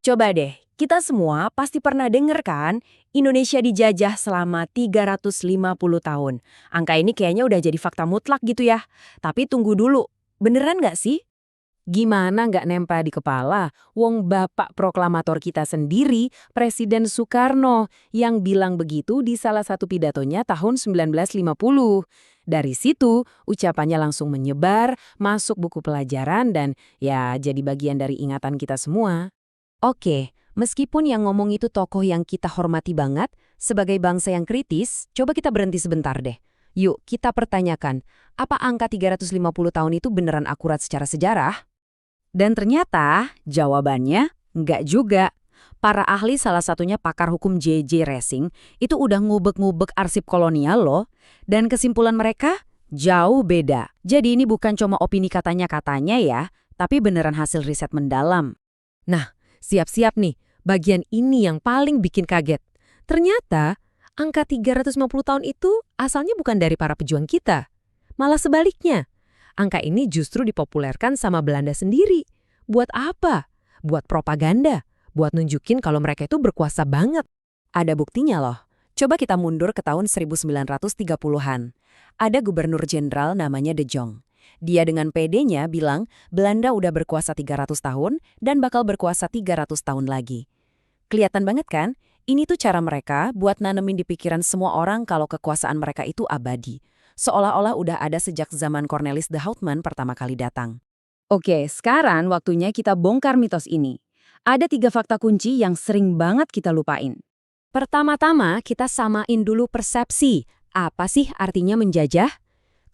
Coba deh, kita semua pasti pernah denger kan, Indonesia dijajah selama 350 tahun. Angka ini kayaknya udah jadi fakta mutlak gitu ya. Tapi tunggu dulu, beneran nggak sih? Gimana nggak nempel di kepala? Wong bapak proklamator kita sendiri, Presiden Soekarno, yang bilang begitu di salah satu pidatonya tahun 1950. Dari situ, ucapannya langsung menyebar, masuk buku pelajaran, dan ya jadi bagian dari ingatan kita semua. Oke, meskipun yang ngomong itu tokoh yang kita hormati banget, sebagai bangsa yang kritis, coba kita berhenti sebentar deh. Yuk, kita pertanyakan, apa angka 350 tahun itu beneran akurat secara sejarah? Dan ternyata jawabannya nggak juga. Para ahli salah satunya pakar hukum JJ Racing itu udah ngubek-ngubek arsip kolonial loh. Dan kesimpulan mereka jauh beda. Jadi ini bukan cuma opini katanya-katanya ya, tapi beneran hasil riset mendalam. Nah, siap-siap nih, bagian ini yang paling bikin kaget. Ternyata, angka 350 tahun itu asalnya bukan dari para pejuang kita. Malah sebaliknya. Angka ini justru dipopulerkan sama Belanda sendiri. Buat apa? Buat propaganda. Buat nunjukin kalau mereka itu berkuasa banget. Ada buktinya loh. Coba kita mundur ke tahun 1930-an. Ada gubernur jenderal namanya De Jong. Dia dengan pedenya bilang Belanda udah berkuasa 300 tahun dan bakal berkuasa 300 tahun lagi. Kelihatan banget kan? Ini tuh cara mereka buat nanemin di pikiran semua orang kalau kekuasaan mereka itu abadi. Seolah-olah udah ada sejak zaman Cornelis de Houtman pertama kali datang. Oke, sekarang waktunya kita bongkar mitos ini. Ada 3 fakta kunci yang sering banget kita lupain. Pertama-tama, kita samain dulu persepsi. Apa sih artinya menjajah?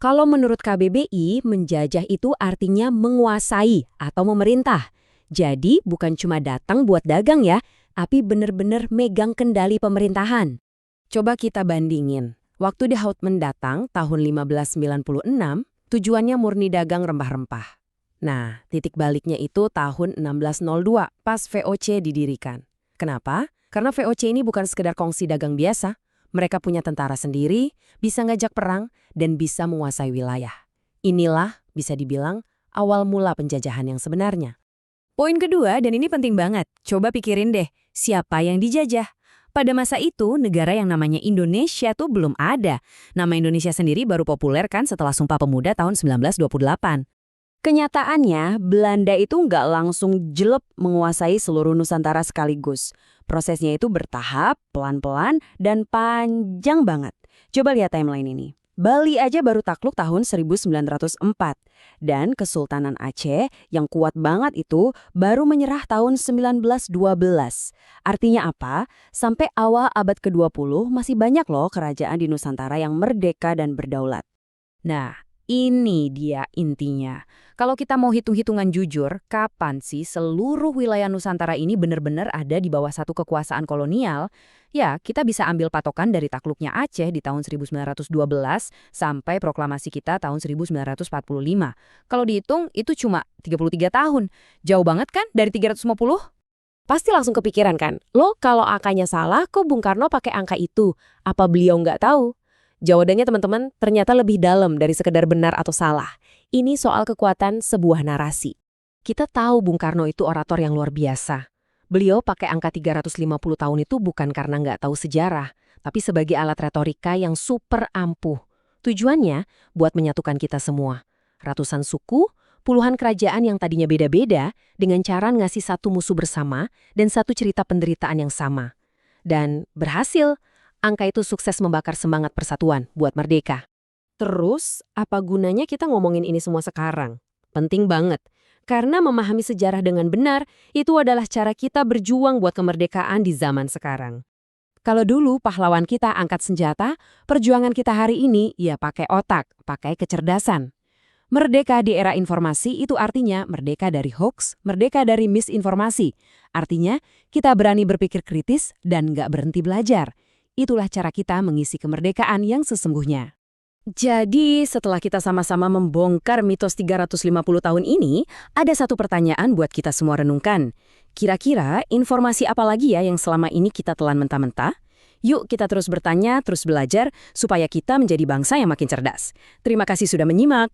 Kalau menurut KBBI, menjajah itu artinya menguasai atau memerintah. Jadi, bukan cuma datang buat dagang ya, tapi bener-bener megang kendali pemerintahan. Coba kita bandingin. Waktu de Houtman datang tahun 1596, tujuannya murni dagang rempah-rempah. Nah, titik baliknya itu tahun 1602, pas VOC didirikan. Kenapa? Karena VOC ini bukan sekedar kongsi dagang biasa. Mereka punya tentara sendiri, bisa ngajak perang, dan bisa menguasai wilayah. Inilah, bisa dibilang, awal mula penjajahan yang sebenarnya. Poin kedua, dan ini penting banget, coba pikirin deh, siapa yang dijajah? Pada masa itu, negara yang namanya Indonesia tuh belum ada. Nama Indonesia sendiri baru populer kan setelah Sumpah Pemuda tahun 1928. Kenyataannya, Belanda itu nggak langsung jelep menguasai seluruh Nusantara sekaligus. Prosesnya itu bertahap, pelan-pelan, dan panjang banget. Coba lihat timeline ini. Bali aja baru takluk tahun 1904. Dan Kesultanan Aceh yang kuat banget itu baru menyerah tahun 1912. Artinya apa? Sampai awal abad ke-20 masih banyak loh kerajaan di Nusantara yang merdeka dan berdaulat. Nah, ini dia intinya. Kalau kita mau hitung-hitungan jujur, kapan sih seluruh wilayah Nusantara ini benar-benar ada di bawah satu kekuasaan kolonial? Ya, kita bisa ambil patokan dari takluknya Aceh di tahun 1912 sampai proklamasi kita tahun 1945. Kalau dihitung, itu cuma 33 tahun. Jauh banget kan dari 350? Pasti langsung kepikiran kan? Loh, kalau angkanya salah, kok Bung Karno pakai angka itu? Apa beliau nggak tahu? Jawabannya teman-teman ternyata lebih dalam dari sekedar benar atau salah. Ini soal kekuatan sebuah narasi. Kita tahu Bung Karno itu orator yang luar biasa. Beliau pakai angka 350 tahun itu bukan karena nggak tahu sejarah, tapi sebagai alat retorika yang super ampuh. Tujuannya buat menyatukan kita semua. Ratusan suku, puluhan kerajaan yang tadinya beda-beda, dengan cara ngasih satu musuh bersama dan satu cerita penderitaan yang sama. Dan berhasil. Angka itu sukses membakar semangat persatuan buat merdeka. Terus, apa gunanya kita ngomongin ini semua sekarang? Penting banget. Karena memahami sejarah dengan benar, itu adalah cara kita berjuang buat kemerdekaan di zaman sekarang. Kalau dulu pahlawan kita angkat senjata, perjuangan kita hari ini ya pakai otak, pakai kecerdasan. Merdeka di era informasi itu artinya merdeka dari hoax, merdeka dari misinformasi. Artinya, kita berani berpikir kritis dan nggak berhenti belajar. Itulah cara kita mengisi kemerdekaan yang sesungguhnya. Jadi, setelah kita sama-sama membongkar mitos 350 tahun ini, ada satu pertanyaan buat kita semua renungkan. Kira-kira informasi apa lagi ya yang selama ini kita telan mentah-mentah? Yuk kita terus bertanya, terus belajar, supaya kita menjadi bangsa yang makin cerdas. Terima kasih sudah menyimak.